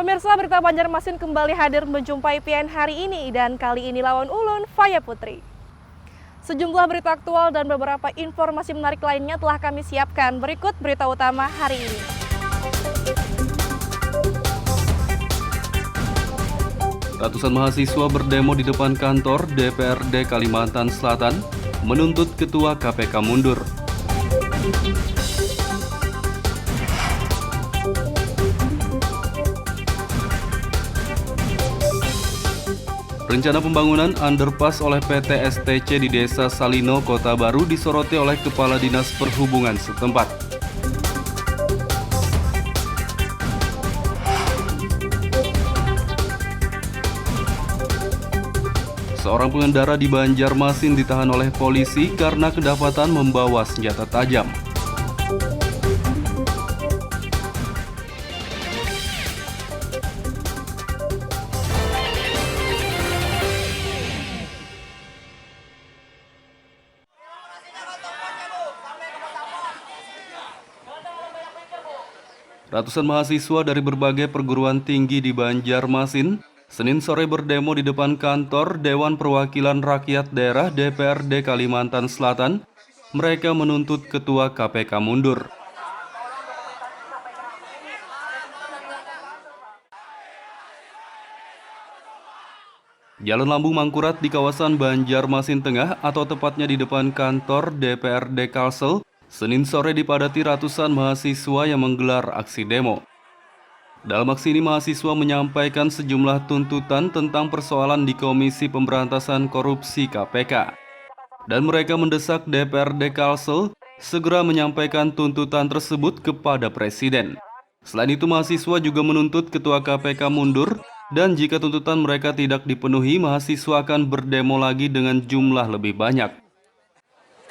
Pemirsa, berita Banjarmasin kembali hadir menjumpai PN hari ini dan kali ini lawan ulun Faya Putri. Sejumlah berita aktual dan beberapa informasi menarik lainnya telah kami siapkan. Berikut berita utama hari ini. Ratusan mahasiswa berdemo di depan kantor DPRD Kalimantan Selatan menuntut Ketua KPK mundur. Rencana pembangunan underpass oleh PT STC di Desa Salino, Kota Baru disoroti oleh Kepala Dinas Perhubungan setempat. Seorang pengendara di Banjarmasin ditahan oleh polisi karena kedapatan membawa senjata tajam. Ratusan mahasiswa dari berbagai perguruan tinggi di Banjarmasin Senin sore berdemo di depan kantor Dewan Perwakilan Rakyat Daerah DPRD Kalimantan Selatan. Mereka menuntut Ketua KPK mundur. Jalan Lambung Mangkurat di kawasan Banjarmasin Tengah atau tepatnya di depan kantor DPRD Kalsel, Senin sore dipadati ratusan mahasiswa yang menggelar aksi demo. Dalam aksi ini mahasiswa menyampaikan sejumlah tuntutan tentang persoalan di Komisi Pemberantasan Korupsi KPK. Dan mereka mendesak DPRD Kalsel segera menyampaikan tuntutan tersebut kepada Presiden. Selain itu mahasiswa juga menuntut Ketua KPK mundur dan jika tuntutan mereka tidak dipenuhi mahasiswa akan berdemo lagi dengan jumlah lebih banyak.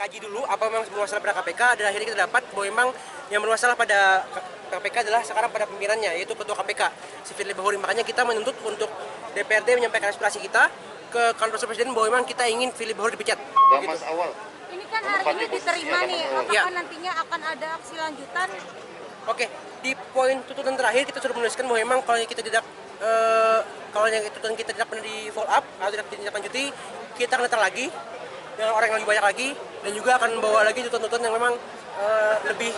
Kaji dulu apa memang bermasalah pada KPK dan akhirnya kita dapat bahwa memang yang bermasalah pada KPK adalah sekarang pada pimpinannya yaitu Ketua KPK si Firly Bahuri. Makanya kita menuntut untuk DPRD menyampaikan aspirasi kita ke kantor Presiden bahwa memang kita ingin Firly Bahuri dipecat. Gitu. Awal. Ini kan hari ini diterima nih, apakah nantinya akan ada aksi lanjutan? Oke, di poin tuntutan terakhir kita sudah menuliskan bahwa memang kalau kita tidak kalau yang tuntutan kita tidak pernah di follow up atau tidak ditindaklanjuti, kita akan datang lagi dengan orang yang lebih banyak lagi dan juga akan membawa lagi tuntutan yang memang lebih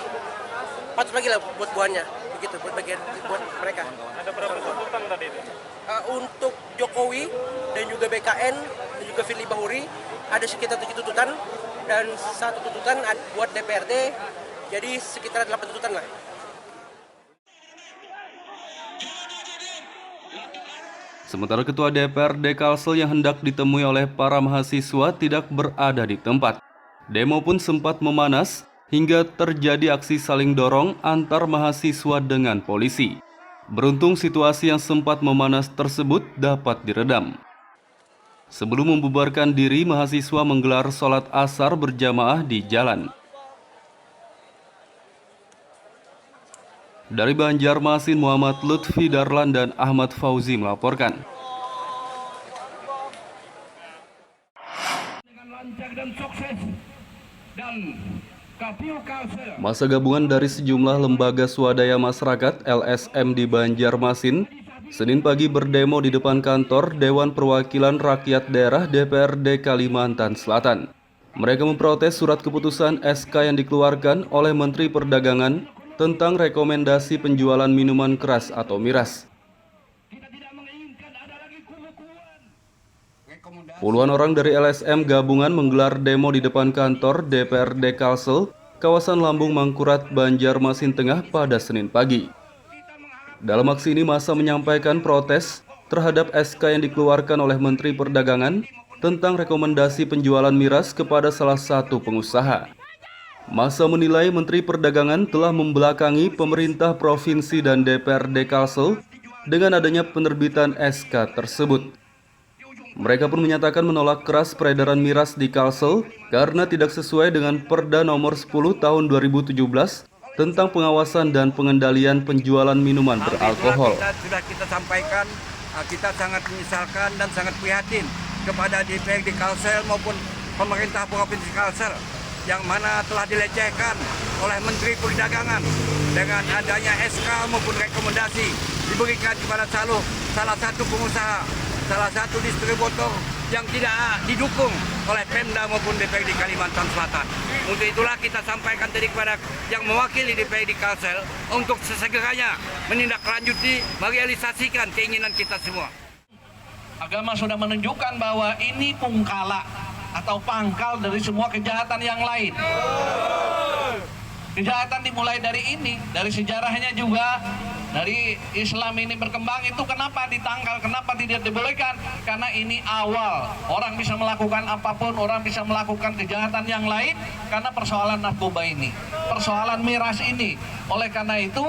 patut lagi lah buat buahnya begitu buat mereka. Ada berapa tuntutan tadi itu? Untuk Jokowi dan juga BKN dan juga Firly Bahuri ada sekitar 7 tuntutan dan 1 tuntutan buat DPRD, jadi sekitar 8 tuntutan lah. Sementara Ketua DPRD Kalsel yang hendak ditemui oleh para mahasiswa tidak berada di tempat. Demo pun sempat memanas hingga terjadi aksi saling dorong antar mahasiswa dengan polisi. Beruntung situasi yang sempat memanas tersebut dapat diredam. Sebelum membubarkan diri, mahasiswa menggelar sholat asar berjamaah di jalan. Dari Banjarmasin, Muhammad Lutfi Darlan dan Ahmad Fauzi melaporkan. Dengan lancar dan sukses dan KPU Kalsel. Masa gabungan dari sejumlah lembaga swadaya masyarakat LSM di Banjarmasin Senin pagi berdemo di depan kantor Dewan Perwakilan Rakyat Daerah DPRD Kalimantan Selatan. Mereka memprotes surat keputusan SK yang dikeluarkan oleh Menteri Perdagangan tentang rekomendasi penjualan minuman keras atau miras. Puluhan orang dari LSM gabungan menggelar demo di depan kantor DPRD Kalsel, kawasan Lambung Mangkurat, Banjarmasin Tengah pada Senin pagi. Dalam aksi ini massa menyampaikan protes terhadap SK yang dikeluarkan oleh Menteri Perdagangan tentang rekomendasi penjualan miras kepada salah satu pengusaha. Massa menilai Menteri Perdagangan telah membelakangi pemerintah provinsi dan DPRD Kalsel dengan adanya penerbitan SK tersebut. Mereka pun menyatakan menolak keras peredaran miras di Kalsel karena tidak sesuai dengan Perda Nomor 10 Tahun 2017 tentang pengawasan dan pengendalian penjualan minuman beralkohol. Kita sampaikan, kita sangat menyesalkan dan sangat prihatin kepada DPRD Kalsel maupun pemerintah Provinsi Kalsel yang mana telah dilecehkan oleh Menteri Perdagangan dengan adanya SK maupun rekomendasi diberikan kepada salah satu pengusaha, salah satu distributor yang tidak didukung oleh Pemda maupun DPRD Kalimantan Selatan. Untuk itulah kita sampaikan tadi kepada yang mewakili DPRD Kalsel untuk sesegeranya menindaklanjuti, merealisasikan keinginan kita semua. Agama sudah menunjukkan bahwa ini pungkala atau pangkal dari semua kejahatan yang lain. Kejahatan dimulai dari ini, dari sejarahnya juga, dari Islam ini berkembang itu kenapa ditangkal, kenapa tidak dibolehkan? Karena ini awal, orang bisa melakukan apapun, orang bisa melakukan kejahatan yang lain karena persoalan narkoba ini, persoalan miras ini. Oleh karena itu,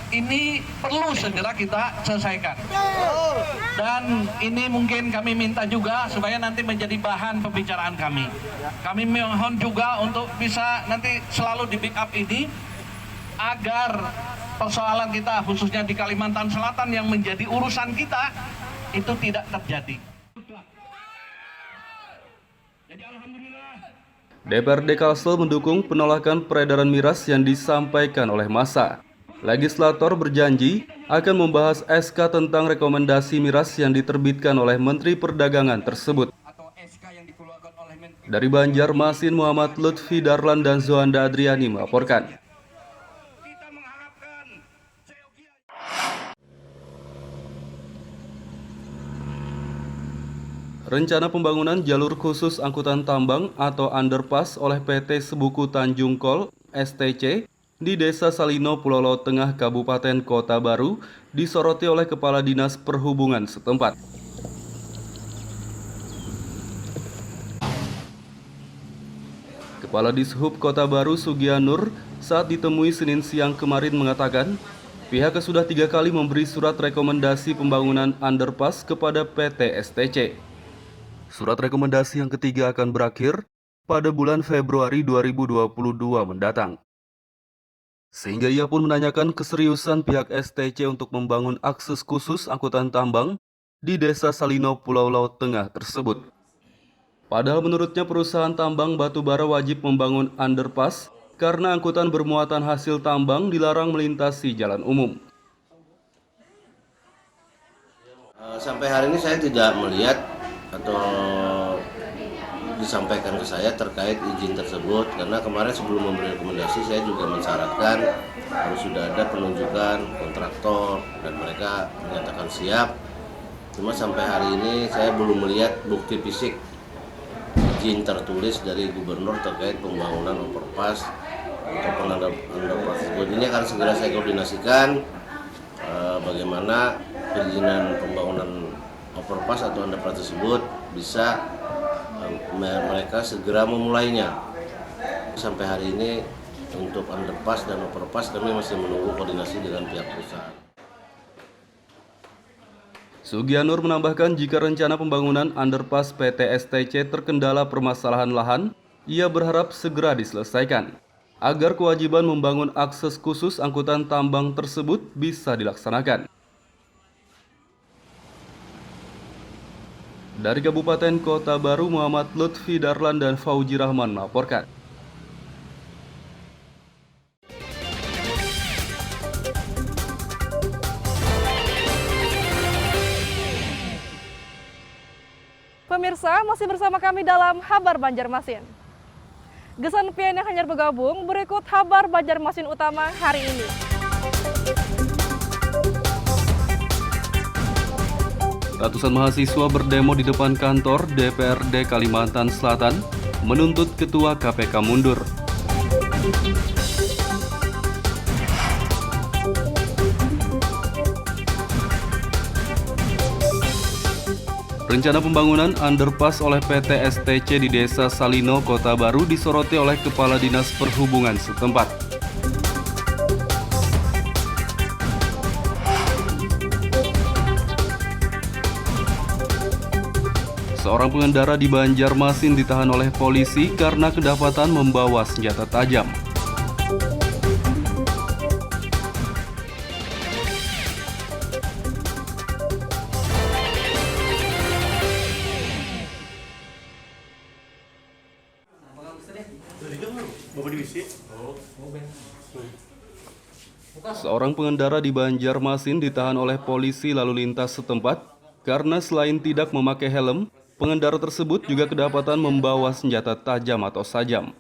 ini perlu segera kita selesaikan. Dan ini mungkin kami minta juga supaya nanti menjadi bahan pembicaraan kami. Kami mohon juga untuk bisa nanti selalu di backup ini agar persoalan kita khususnya di Kalimantan Selatan yang menjadi urusan kita itu tidak terjadi. Jadi alhamdulillah. DPRD Kalsel mendukung penolakan peredaran miras yang disampaikan oleh massa. Legislator berjanji akan membahas SK tentang rekomendasi miras yang diterbitkan oleh Menteri Perdagangan tersebut. Dari Banjarmasin, Muhammad Lutfi Darlan dan Zohanda Adriani melaporkan. Rencana pembangunan jalur khusus angkutan tambang atau underpass oleh PT Sebuku Tanjung Kol (STC) di Desa Salino, Pulau Laut Tengah, Kabupaten Kota Baru disoroti oleh Kepala Dinas Perhubungan setempat. Kepala Dishub Kota Baru Sugianur saat ditemui Senin siang kemarin mengatakan pihaknya sudah 3 kali memberi surat rekomendasi pembangunan underpass kepada PT STC. Surat rekomendasi yang ketiga akan berakhir pada bulan Februari 2022 mendatang. Sehingga ia pun menanyakan keseriusan pihak STC untuk membangun akses khusus angkutan tambang di Desa Salino, Pulau Laut Tengah tersebut. Padahal menurutnya perusahaan tambang batubara wajib membangun underpass karena angkutan bermuatan hasil tambang dilarang melintasi jalan umum. Sampai hari ini saya tidak melihat atau disampaikan ke saya terkait izin tersebut, karena kemarin sebelum memberi rekomendasi saya juga mensyaratkan harus sudah ada penunjukan kontraktor dan mereka menyatakan siap. Cuma sampai hari ini saya belum melihat bukti fisik izin tertulis dari gubernur terkait pembangunan overpass atau underpass tersebut. Ini akan segera saya koordinasikan bagaimana perizinan pembangunan overpass atau underpass tersebut bisa mereka segera memulainya. Sampai hari ini untuk underpass dan overpass kami masih menunggu koordinasi dengan pihak perusahaan. Sugianur menambahkan jika rencana pembangunan underpass PT STC terkendala permasalahan lahan, ia berharap segera diselesaikan agar kewajiban membangun akses khusus angkutan tambang tersebut bisa dilaksanakan. Dari Kabupaten Kota Baru, Muhammad Lutfi Darlan dan Fauji Rahman melaporkan. Pemirsa, masih bersama kami dalam Habar Banjarmasin. Gesan pian yang hanyar bergabung, berikut Habar Banjarmasin utama hari ini. Ratusan mahasiswa berdemo di depan kantor DPRD Kalimantan Selatan menuntut Ketua KPK mundur. Rencana pembangunan underpass oleh PT STC di Desa Salino, Kota Baru disoroti oleh Kepala Dinas Perhubungan setempat. Seorang pengendara di Banjarmasin ditahan oleh polisi karena kedapatan membawa senjata tajam. Seorang pengendara di Banjarmasin ditahan oleh polisi lalu lintas setempat karena selain tidak memakai helm, pengendara tersebut juga kedapatan membawa senjata tajam atau sajam.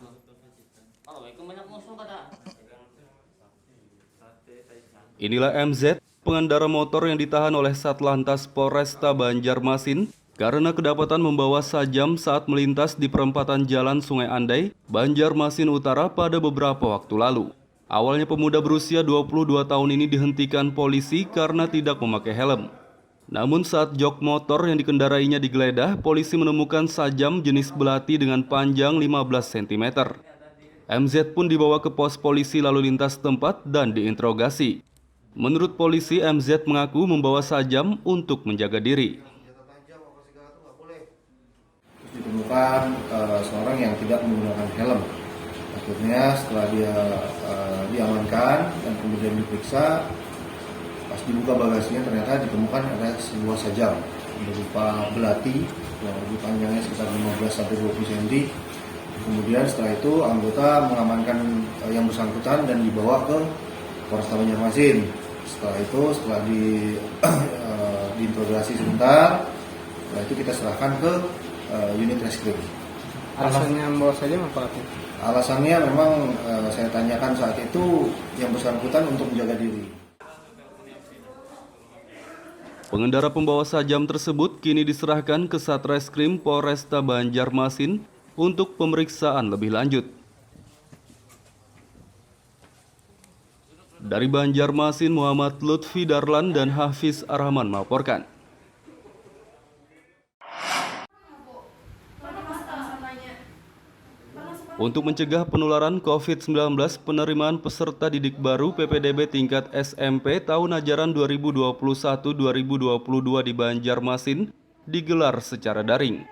Inilah MZ, pengendara motor yang ditahan oleh Satlantas Polresta Banjarmasin karena kedapatan membawa sajam saat melintas di perempatan Jalan Sungai Andai, Banjarmasin Utara pada beberapa waktu lalu. Awalnya pemuda berusia 22 tahun ini dihentikan polisi karena tidak memakai helm. Namun saat jok motor yang dikendarainya digeledah, polisi menemukan sajam jenis belati dengan panjang 15 cm. MZ pun dibawa ke pos polisi lalu lintas tempat dan diinterogasi. Menurut polisi, MZ mengaku membawa sajam untuk menjaga diri. Ditemukan seorang yang tidak menggunakan helm. Akhirnya setelah dia diamankan dan kemudian diperiksa, pas dibuka bagasinya ternyata ditemukan ada sebuah sajam berupa belati yang panjangnya sekitar 15-20 cm. Kemudian setelah itu anggota mengamankan yang bersangkutan dan dibawa ke Polresta Banjarmasin. Setelah diinterogasi sebentar, setelah itu kita serahkan ke unit reskrim. Alasannya membawa sajam apa? Alasannya memang saya tanyakan saat itu yang bersangkutan untuk menjaga diri. Pengendara pembawa sajam tersebut kini diserahkan ke Satreskrim Polresta Banjarmasin untuk pemeriksaan lebih lanjut. Dari Banjarmasin, Muhammad Lutfi Darlan dan Hafiz Arrahman melaporkan. Untuk mencegah penularan COVID-19, penerimaan peserta didik baru PPDB tingkat SMP tahun ajaran 2021-2022 di Banjarmasin digelar secara daring.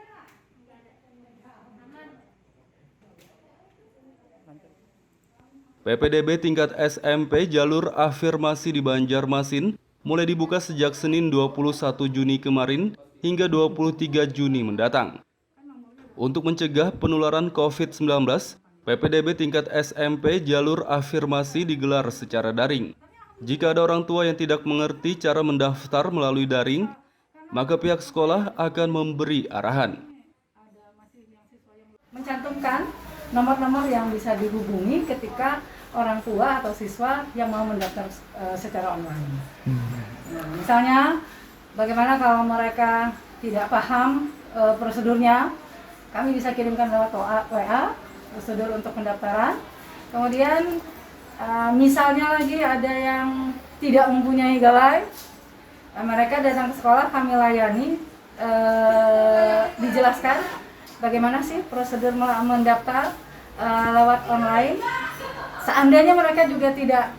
PPDB tingkat SMP jalur afirmasi di Banjarmasin mulai dibuka sejak Senin 21 Juni kemarin hingga 23 Juni mendatang. Untuk mencegah penularan COVID-19, PPDB tingkat SMP jalur afirmasi digelar secara daring. Jika ada orang tua yang tidak mengerti cara mendaftar melalui daring, maka pihak sekolah akan memberi arahan. Mencantumkan nomor-nomor yang bisa dihubungi ketika orang tua atau siswa yang mau mendaftar secara online. Nah, misalnya, bagaimana kalau mereka tidak paham prosedurnya, kami bisa kirimkan lewat WA, prosedur untuk pendaftaran. Kemudian, misalnya lagi ada yang tidak mempunyai gawai, mereka datang ke sekolah, kami layani, dijelaskan bagaimana sih prosedur mendaftar lewat online. Seandainya mereka juga tidak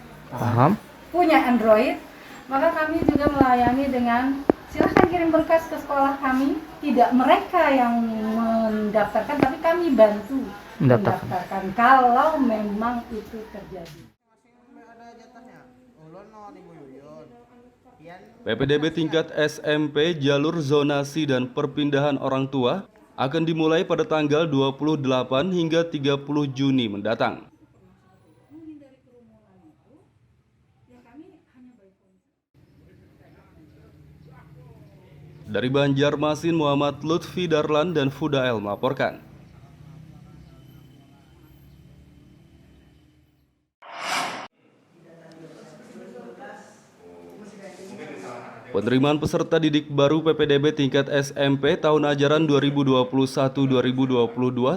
punya Android, maka kami juga melayani dengan silahkan kirim berkas ke sekolah kami. Tidak mereka yang mendaftarkan, tapi kami bantu mendaftarkan kalau memang itu terjadi. PPDB tingkat SMP jalur zonasi dan perpindahan orang tua akan dimulai pada tanggal 28 hingga 30 Juni mendatang. Dari Banjarmasin, Muhammad Lutfi Darlan dan Fudael melaporkan. Penerimaan peserta didik baru PPDB tingkat SMP tahun ajaran 2021-2022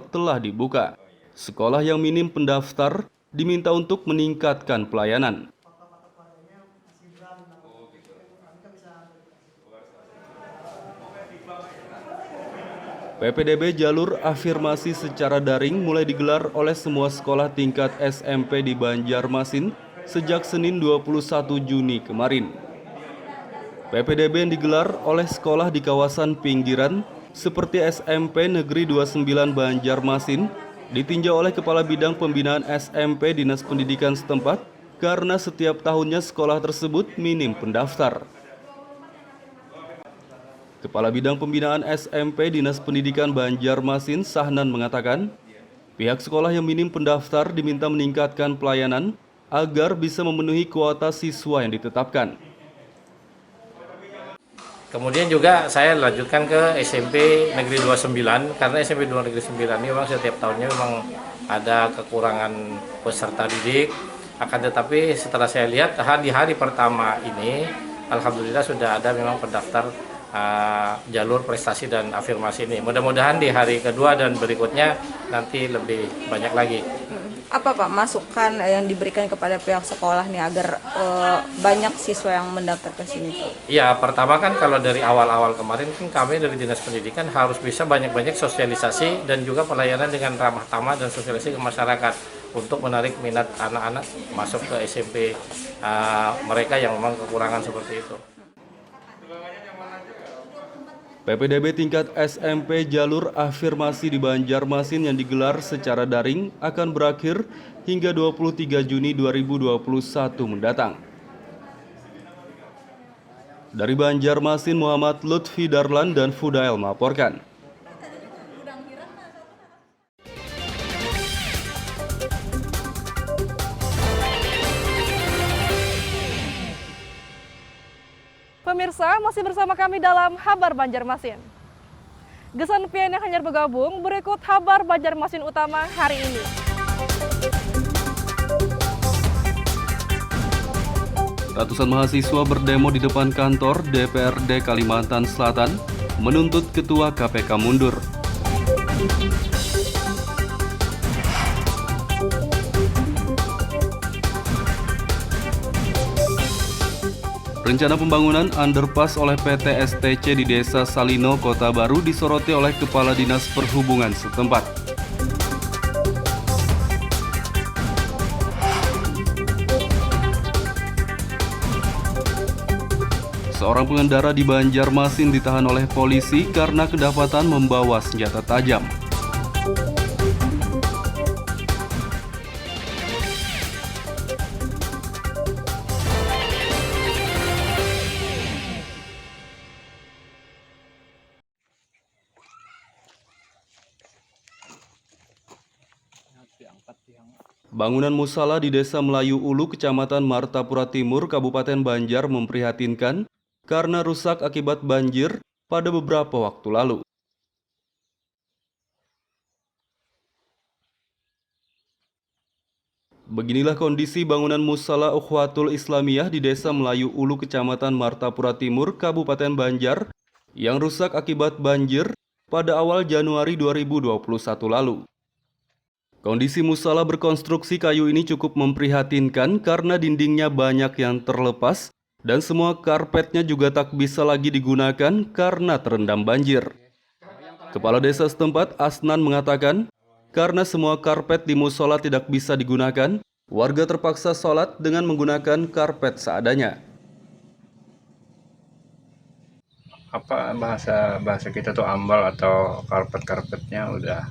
telah dibuka. Sekolah yang minim pendaftar diminta untuk meningkatkan pelayanan. PPDB jalur afirmasi secara daring mulai digelar oleh semua sekolah tingkat SMP di Banjarmasin sejak Senin 21 Juni kemarin. PPDB yang digelar oleh sekolah di kawasan pinggiran seperti SMP Negeri 29 Banjarmasin ditinjau oleh Kepala Bidang Pembinaan SMP Dinas Pendidikan setempat karena setiap tahunnya sekolah tersebut minim pendaftar. Kepala Bidang Pembinaan SMP Dinas Pendidikan Banjarmasin, Sahnan, mengatakan, pihak sekolah yang minim pendaftar diminta meningkatkan pelayanan agar bisa memenuhi kuota siswa yang ditetapkan. Kemudian juga saya lanjutkan ke SMP Negeri 29 karena SMP Negeri 29 ini memang setiap tahunnya memang ada kekurangan peserta didik. Akan tetapi setelah saya lihat di hari pertama ini, alhamdulillah sudah ada memang pendaftar jalur prestasi dan afirmasi ini. Mudah-mudahan di hari kedua dan berikutnya nanti lebih banyak lagi. Apa Pak masukan yang diberikan kepada pihak sekolah nih agar banyak siswa yang mendaftar ke sini? Ya, pertama kan kalau dari awal-awal kemarin kan kami dari Dinas Pendidikan harus bisa banyak-banyak sosialisasi dan juga pelayanan dengan ramah tamah dan sosialisasi ke masyarakat untuk menarik minat anak-anak masuk ke SMP mereka yang memang kekurangan seperti itu. PPDB tingkat SMP jalur afirmasi di Banjarmasin yang digelar secara daring akan berakhir hingga 23 Juni 2021 mendatang. Dari Banjarmasin, Muhammad Lutfi Darlan dan Fudail melaporkan. Pemirsa, masih bersama kami dalam Habar Banjarmasin. Gesan pian yang hanyar bergabung, berikut Habar Banjarmasin utama hari ini. Ratusan mahasiswa berdemo di depan kantor DPRD Kalimantan Selatan menuntut Ketua KPK mundur. Rencana pembangunan underpass oleh PT STC di Desa Salino, Kota Baru disoroti oleh Kepala Dinas Perhubungan setempat. Seorang pengendara di Banjarmasin ditahan oleh polisi karena kedapatan membawa senjata tajam. Bangunan musala di Desa Melayu Ulu, Kecamatan Martapura Timur, Kabupaten Banjar memprihatinkan karena rusak akibat banjir pada beberapa waktu lalu. Beginilah kondisi bangunan musala Ukhwatul Islamiyah di Desa Melayu Ulu, Kecamatan Martapura Timur, Kabupaten Banjar yang rusak akibat banjir pada awal Januari 2021 lalu. Kondisi musala berkonstruksi kayu ini cukup memprihatinkan karena dindingnya banyak yang terlepas dan semua karpetnya juga tak bisa lagi digunakan karena terendam banjir. Kepala desa setempat Asnan mengatakan, karena semua karpet di musola tidak bisa digunakan, warga terpaksa sholat dengan menggunakan karpet seadanya. Apa bahasa kita tuh ambal atau karpetnya udah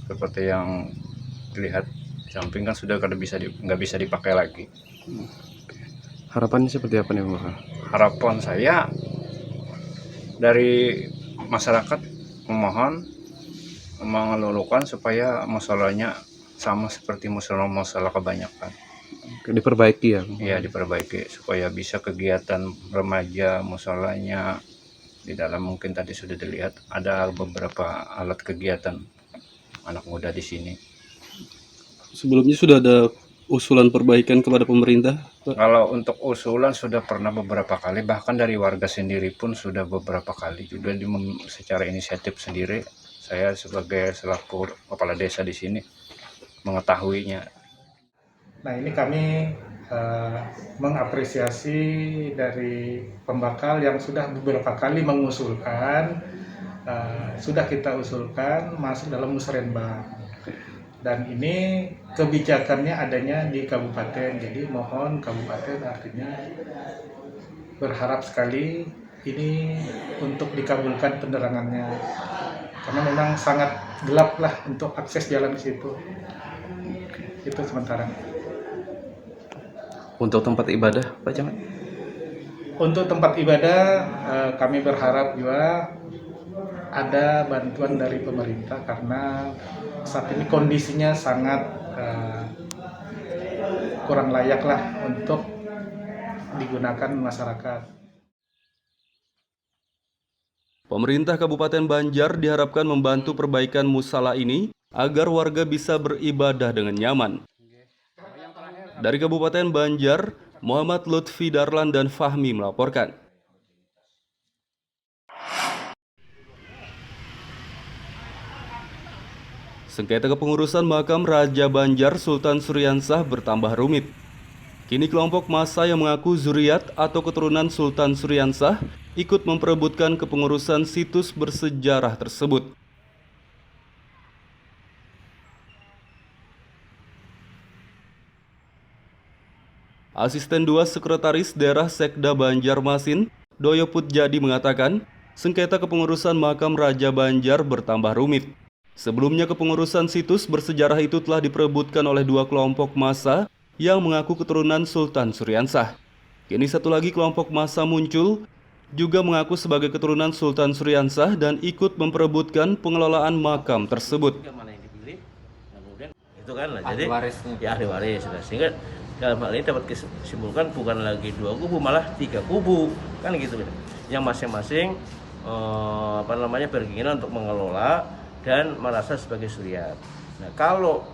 seperti yang dilihat di samping kan sudah nggak bisa dipakai lagi. Harapannya seperti apa nih Bapak? Harapan saya dari masyarakat memohon mengeluhkan supaya musolanya sama seperti musola kebanyakan. Diperbaiki ya? Iya, diperbaiki supaya bisa kegiatan remaja musolanya di dalam. Mungkin tadi sudah dilihat ada beberapa alat kegiatan anak muda di sini. Sebelumnya sudah ada usulan perbaikan kepada pemerintah, Pak? Kalau untuk usulan sudah pernah beberapa kali, bahkan dari warga sendiri pun sudah beberapa kali juga secara inisiatif sendiri. Saya sebagai selaku kepala desa di sini mengetahuinya. Nah, ini kami mengapresiasi dari pembakal yang sudah beberapa kali mengusulkan, sudah kita usulkan masuk dalam musrenbang. Dan ini kebijakannya adanya di kabupaten, jadi mohon kabupaten artinya berharap sekali ini untuk dikabulkan penerangannya, karena memang sangat gelap lah untuk akses jalan ke situ. Itu sementara. Untuk tempat ibadah, Pak Camat? Untuk tempat ibadah kami berharap juga ada bantuan dari pemerintah karena saat ini kondisinya sangat kurang layak lah untuk digunakan masyarakat. Pemerintah Kabupaten Banjar diharapkan membantu perbaikan musala ini agar warga bisa beribadah dengan nyaman. Dari Kabupaten Banjar, Muhammad Lutfi Darlan dan Fahmi melaporkan. Sengketa kepengurusan makam Raja Banjar Sultan Suryansah bertambah rumit. Kini kelompok massa yang mengaku zuriat atau keturunan Sultan Suryansah ikut memperebutkan kepengurusan situs bersejarah tersebut. Asisten 2 Sekretaris Daerah Sekda Banjarmasin, Doyo Putjadi mengatakan, sengketa kepengurusan makam Raja Banjar bertambah rumit. Sebelumnya kepengurusan situs bersejarah itu telah diperebutkan oleh 2 kelompok massa yang mengaku keturunan Sultan Suryansah. Kini satu lagi kelompok massa muncul, juga mengaku sebagai keturunan Sultan Suryansah dan ikut memperebutkan pengelolaan makam tersebut. Itu kan lah, jadi ya ahli waris. Sehingga dalam hal ini dapat disimpulkan bukan lagi 2 kubu, malah 3 kubu, kan gitu. Yang masing-masing berkeinginan untuk mengelola dan merasa sebagai suriat. Nah, kalau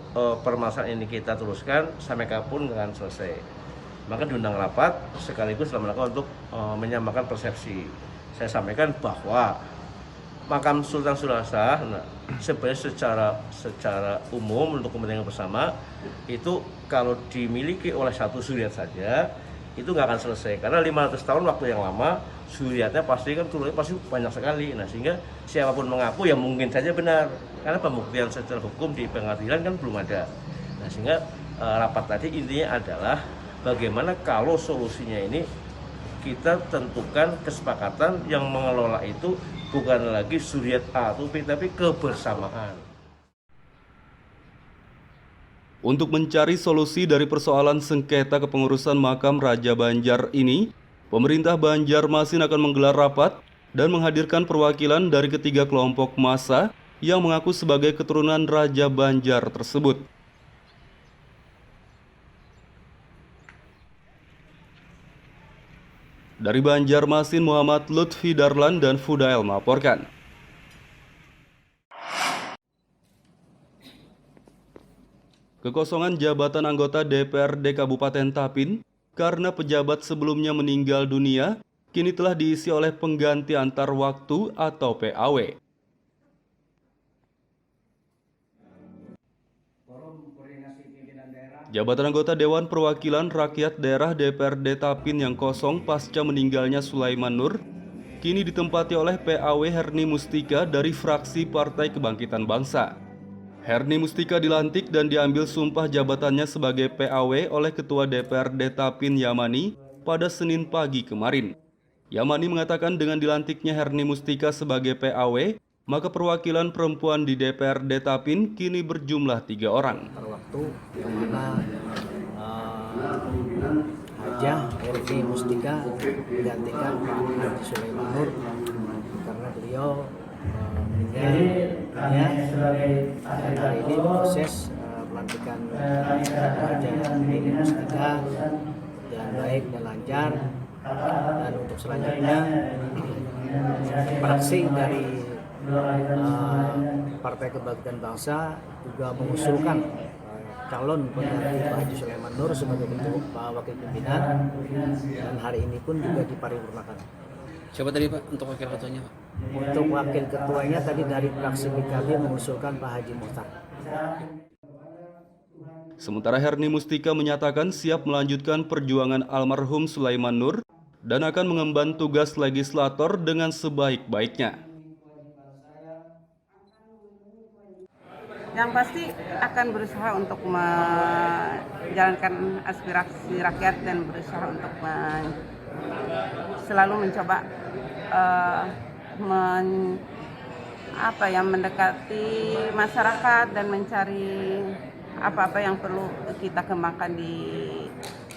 permasalahan ini kita teruskan sampai kapan nggak akan selesai. Maka diundang rapat sekaligus dalam rangka untuk menyamakan persepsi. Saya sampaikan bahwa makam Sultan Suryansah sebenarnya secara umum untuk kepentingan bersama itu kalau dimiliki oleh satu suriat saja itu nggak akan selesai, karena 500 tahun waktu yang lama, suriatnya pasti kan turunnya pasti banyak sekali. Nah, sehingga siapapun mengaku ya mungkin saja benar, karena pembuktian secara hukum di pengadilan kan belum ada. Nah, sehingga rapat tadi intinya adalah bagaimana kalau solusinya ini kita tentukan kesepakatan yang mengelola itu bukan lagi suriat A atau B, tapi kebersamaan. Untuk mencari solusi dari persoalan sengketa kepengurusan makam Raja Banjar ini, pemerintah Banjarmasin akan menggelar rapat dan menghadirkan perwakilan dari ketiga kelompok massa yang mengaku sebagai keturunan Raja Banjar tersebut. Dari Banjarmasin, Muhammad Lutfi Darlan dan Fudail melaporkan. Kekosongan jabatan anggota DPRD Kabupaten Tapin karena pejabat sebelumnya meninggal dunia kini telah diisi oleh pengganti antar waktu atau PAW. Jabatan anggota Dewan Perwakilan Rakyat Daerah DPRD Tapin yang kosong pasca meninggalnya Sulaiman Nur kini ditempati oleh PAW Herni Mustika dari fraksi Partai Kebangkitan Bangsa. Herni Mustika dilantik dan diambil sumpah jabatannya sebagai PAW oleh Ketua DPRD Tapin Yamani pada Senin pagi kemarin. Yamani mengatakan dengan dilantiknya Herni Mustika sebagai PAW, maka perwakilan perempuan di DPRD Tapin kini berjumlah 3 orang. Waktu yang mana Haja Herni Mustika digantikan Pak Haji Sulaiman Nur karena beliau meninggal dunia. Dan hari ini proses pelantikan Haja Herni Mustika jalan baik dan lancar. Dan untuk selanjutnya fraksi dari Partai Kebangkitan Bangsa juga mengusulkan calon pengganti Pak Haji Sulaiman Nur sebagai ketua wakil pimpinan, dan hari ini pun juga diparipurnakan. Siapa tadi Pak untuk wakil ketuanya Pak? Untuk wakil ketuanya tadi dari fraksi PKB mengusulkan Pak Haji Muhtar. Sementara Herni Mustika menyatakan siap melanjutkan perjuangan almarhum Sulaiman Nur dan akan mengemban tugas legislator dengan sebaik-baiknya. Yang pasti akan berusaha untuk menjalankan aspirasi rakyat dan berusaha untuk selalu mencoba mendekati masyarakat dan mencari apa-apa yang perlu kita kembangkan di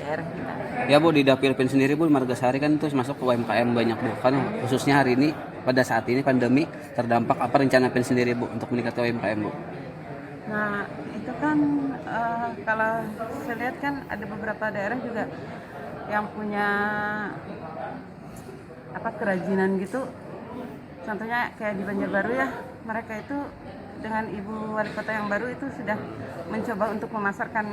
daerah kita. Ya Bu, di Dapil PIN sendiri Bu, Margasari kan terus masuk ke UMKM banyak Bu, kan khususnya hari ini pada saat ini pandemi terdampak, apa rencana PIN sendiri Bu untuk meningkatkan UMKM Bu? Nah, itu kan kalau saya lihat kan ada beberapa daerah juga yang punya kerajinan gitu. Contohnya kayak di Banjarbaru ya, mereka itu dengan Ibu Wali Kota yang baru itu sudah mencoba untuk memasarkan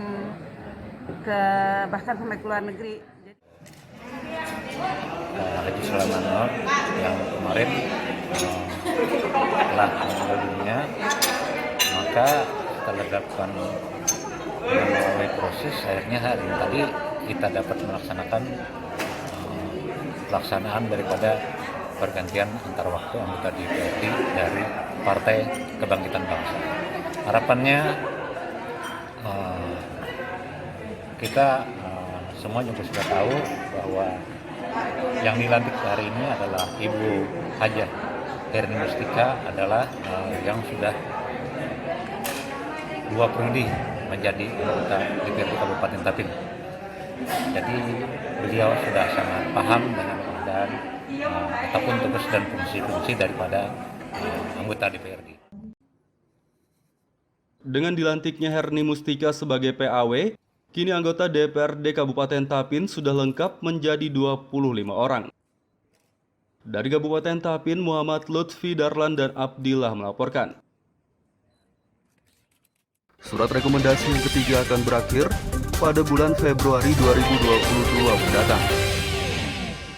bahkan sampai ke luar negeri. Haji Sulaiman Nur yang kemarin telah meninggal dunia, maka setelah dilakukan melalui proses, akhirnya hari ini tadi kita dapat melaksanakan pelaksanaan daripada pergantian antar waktu anggota DPRD dari Partai Kebangkitan Bangsa. Harapannya kita semua juga sudah tahu bahwa yang dilantik hari ini adalah Ibu Hajah Herni Mustika, adalah yang sudah 2 periode menjadi anggota DPRD Kabupaten Tapin. Jadi beliau sudah sangat paham dengan keadaan ataupun tugas dan fungsi-fungsi daripada anggota DPRD. Dengan dilantiknya Herni Mustika sebagai PAW, kini anggota DPRD Kabupaten Tapin sudah lengkap menjadi 25 orang. Dari Kabupaten Tapin, Muhammad Lutfi Darlan dan Abdillah melaporkan. Surat rekomendasi yang ketiga akan berakhir pada bulan Februari 2022 mendatang.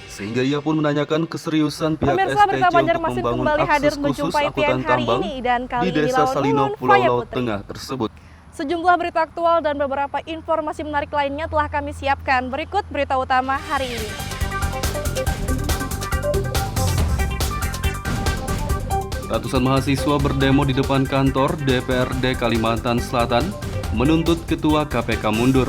Sehingga ia pun menanyakan keseriusan pihak Pemirsa, Berita STC untuk Banjarmasin membangun kembali hadir akses khusus menjumpai angkutan PN hari tambang ini dan kali di ini Desa lawan Salino, ulun Pulau Faya Laut Putri. Tengah tersebut. Sejumlah berita aktual dan beberapa informasi menarik lainnya telah kami siapkan. Berikut berita utama hari ini. Ratusan mahasiswa berdemo di depan kantor DPRD Kalimantan Selatan menuntut Ketua KPK mundur.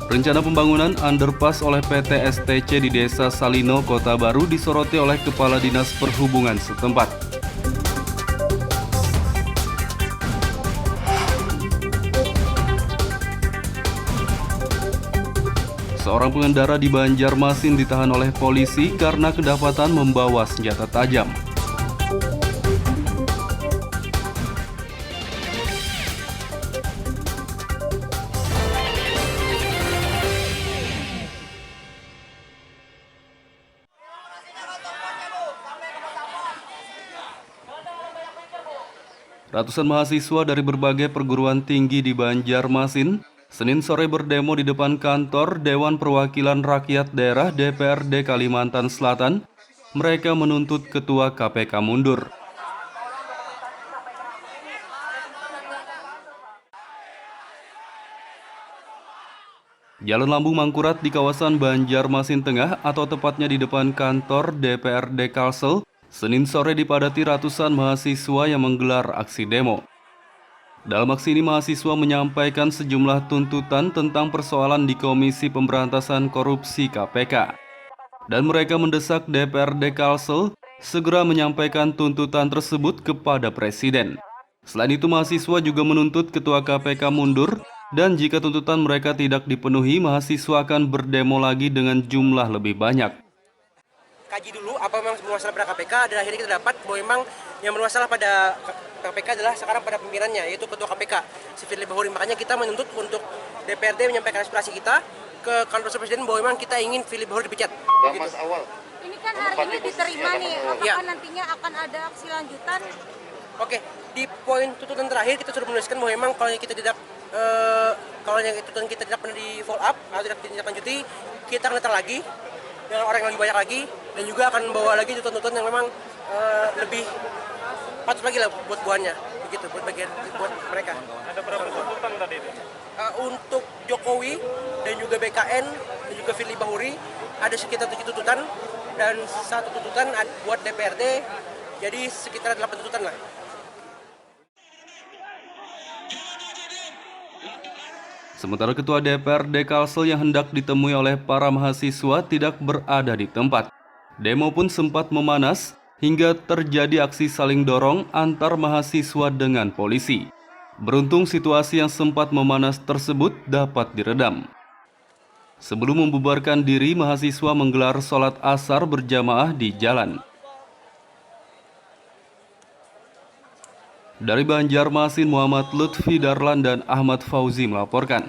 Rencana pembangunan underpass oleh PT STC di Desa Salino, Kota Baru disoroti oleh Kepala Dinas Perhubungan setempat. Seorang pengendara di Banjarmasin ditahan oleh polisi karena kedapatan membawa senjata tajam. Ratusan mahasiswa dari berbagai perguruan tinggi di Banjarmasin Senin sore berdemo di depan kantor Dewan Perwakilan Rakyat Daerah DPRD Kalimantan Selatan. Mereka menuntut Ketua KPK mundur. Jalan Lambung Mangkurat di kawasan Banjarmasin Tengah atau tepatnya di depan kantor DPRD Kalsel, Senin sore dipadati ratusan mahasiswa yang menggelar aksi demo. Dalam aksi ini mahasiswa menyampaikan sejumlah tuntutan tentang persoalan di Komisi Pemberantasan Korupsi KPK. Dan mereka mendesak DPRD Kalsel segera menyampaikan tuntutan tersebut kepada Presiden. Selain itu mahasiswa juga menuntut Ketua KPK mundur dan jika tuntutan mereka tidak dipenuhi mahasiswa akan berdemo lagi dengan jumlah lebih banyak. Kaji dulu apa memang bermasalah pada KPK dan akhirnya kita dapat bahwa memang yang bermasalah pada KPK adalah sekarang pada pimpinannya yaitu Ketua KPK si Firly Bahuri. Makanya kita menuntut untuk DPRD menyampaikan aspirasi kita ke kantor Presiden bahwa memang kita ingin Firly Bahuri dipecat. Mas awal. Ini kan hari ini diterima nih, apakah nantinya akan ada aksi lanjutan? Oke, di poin tuntutan terakhir kita sudah menuliskan bahwa memang kalau kita tidak kalau yang tuntutan kita tidak pernah di follow up atau tidak ditindaklanjuti, kita akan datang lagi dengan orang yang lebih banyak lagi dan juga akan membawa lagi tuntutan yang memang lebih patut lagi lah buat buahnya begitu buat mereka. Ada berapa tuntutan tadi itu? Untuk Jokowi dan juga BKN dan juga Firly Bahuri ada sekitar 7 tuntutan dan 1 tuntutan buat DPRD, jadi sekitar 8 tuntutan lah. Sementara Ketua DPRD Kalsel yang hendak ditemui oleh para mahasiswa tidak berada di tempat. Demo pun sempat memanas hingga terjadi aksi saling dorong antar mahasiswa dengan polisi. Beruntung situasi yang sempat memanas tersebut dapat diredam. Sebelum membubarkan diri, mahasiswa menggelar sholat asar berjamaah di jalan. Dari Banjarmasin, Muhammad Lutfi Darlan dan Ahmad Fauzi melaporkan.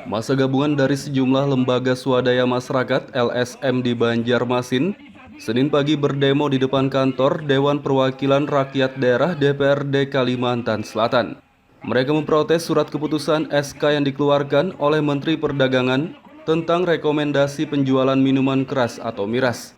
Masa gabungan dari sejumlah lembaga swadaya masyarakat LSM di Banjarmasin Senin pagi berdemo di depan kantor Dewan Perwakilan Rakyat Daerah DPRD Kalimantan Selatan. Mereka memprotes surat keputusan SK yang dikeluarkan oleh Menteri Perdagangan tentang rekomendasi penjualan minuman keras atau miras.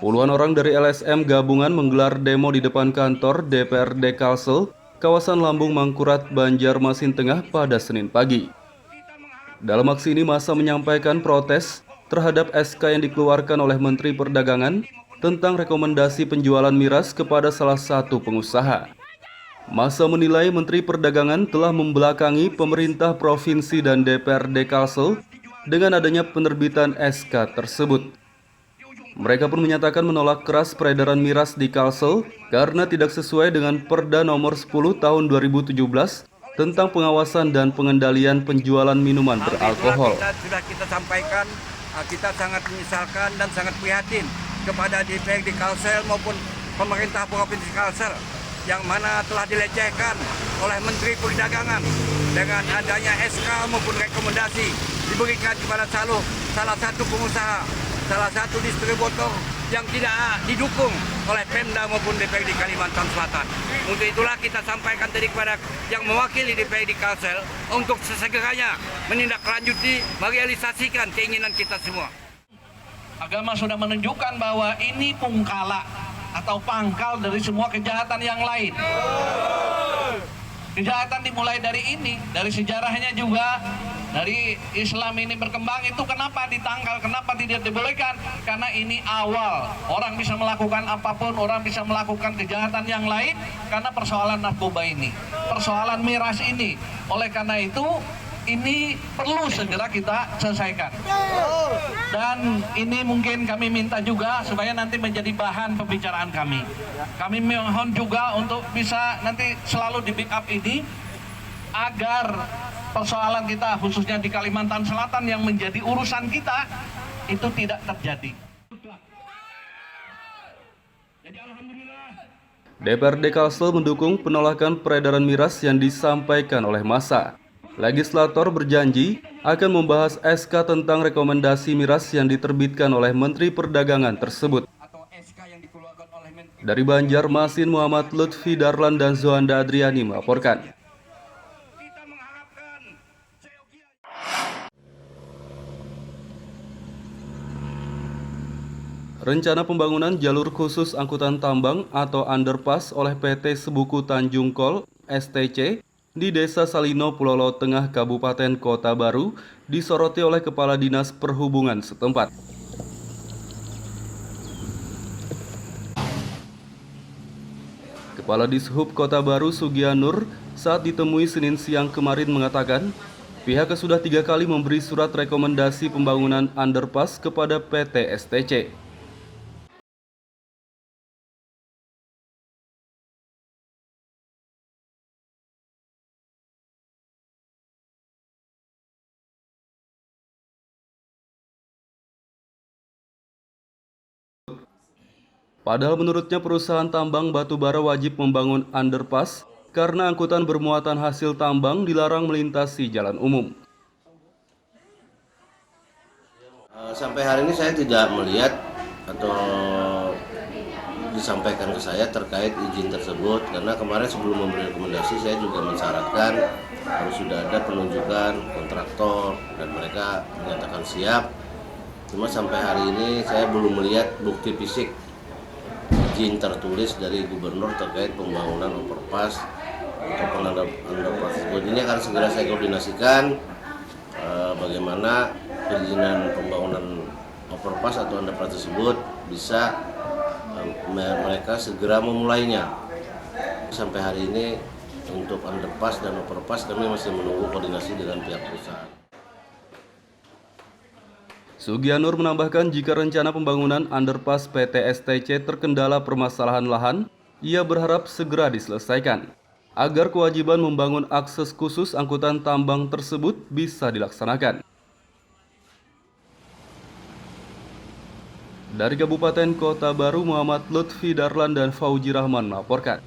Puluhan orang dari LSM gabungan menggelar demo di depan kantor DPRD Kalsel, kawasan Lambung Mangkurat, Banjarmasin Tengah pada Senin pagi. Dalam aksi ini massa menyampaikan protes terhadap SK yang dikeluarkan oleh Menteri Perdagangan tentang rekomendasi penjualan miras kepada salah satu pengusaha. Massa menilai Menteri Perdagangan telah membelakangi pemerintah provinsi dan DPRD Kalsel dengan adanya penerbitan SK tersebut. Mereka pun menyatakan menolak keras peredaran miras di Kalsel karena tidak sesuai dengan Perda Nomor 10 Tahun 2017 tentang pengawasan dan pengendalian penjualan minuman beralkohol. Sudah kita sampaikan, kita sangat menyesalkan dan sangat prihatin kepada DPRD Kalsel maupun pemerintah Provinsi Kalsel yang mana telah dilecehkan oleh Menteri Perdagangan dengan adanya SK maupun rekomendasi diberikan kepada salah satu pengusaha, salah satu distributor yang tidak didukung oleh Pemda maupun DPRD Kalimantan Selatan. Untuk itulah kita sampaikan tadi kepada yang mewakili DPRD Kalsel untuk sesegeranya menindaklanjuti, merealisasikan keinginan kita semua. Agama sudah menunjukkan bahwa ini pungkala atau pangkal dari semua kejahatan yang lain. Kejahatan dimulai dari ini, dari sejarahnya juga, dari Islam ini berkembang itu kenapa ditangkal, kenapa tidak dibolehkan? Karena ini awal, orang bisa melakukan apapun, orang bisa melakukan kejahatan yang lain karena persoalan narkoba ini, persoalan miras ini. Oleh karena itu, ini perlu segera kita selesaikan. Dan ini mungkin kami minta juga supaya nanti menjadi bahan pembicaraan kami. Kami mohon juga untuk bisa nanti selalu di backup ini agar persoalan kita khususnya di Kalimantan Selatan yang menjadi urusan kita itu tidak terjadi. DPRD Kalsel mendukung penolakan peredaran miras yang disampaikan oleh massa. Legislator berjanji akan membahas SK tentang rekomendasi miras yang diterbitkan oleh Menteri Perdagangan tersebut. Dari Banjarmasin, Muhammad Lutfi Darlan dan Zohanda Adriani melaporkan. Rencana pembangunan jalur khusus angkutan tambang atau underpass oleh PT Sebuku Tanjung Kol (STC) di Desa Salino, Pulau Laut Tengah, Kabupaten Kota Baru disoroti oleh Kepala Dinas Perhubungan setempat. Kepala Dishub Kota Baru Sugianur saat ditemui Senin siang kemarin mengatakan pihaknya sudah 3 kali memberi surat rekomendasi pembangunan underpass kepada PT STC. Padahal menurutnya perusahaan tambang batubara wajib membangun underpass karena angkutan bermuatan hasil tambang dilarang melintasi jalan umum. Sampai hari ini saya tidak melihat atau disampaikan ke saya terkait izin tersebut karena kemarin sebelum memberi rekomendasi saya juga mensyaratkan harus sudah ada penunjukan kontraktor dan mereka menyatakan siap. Cuma sampai hari ini saya belum melihat bukti fisik izin tertulis dari gubernur terkait pembangunan overpass atau underpass tersebut. Ini akan segera saya koordinasikan bagaimana perizinan pembangunan overpass atau underpass tersebut bisa mereka segera memulainya. Sampai hari ini untuk underpass dan overpass kami masih menunggu koordinasi dengan pihak perusahaan. Sugianur menambahkan jika rencana pembangunan underpass PT STC terkendala permasalahan lahan, ia berharap segera diselesaikan agar kewajiban membangun akses khusus angkutan tambang tersebut bisa dilaksanakan. Dari Kabupaten Kota Baru, Muhammad Lutfi Darlan dan Fauji Rahman melaporkan.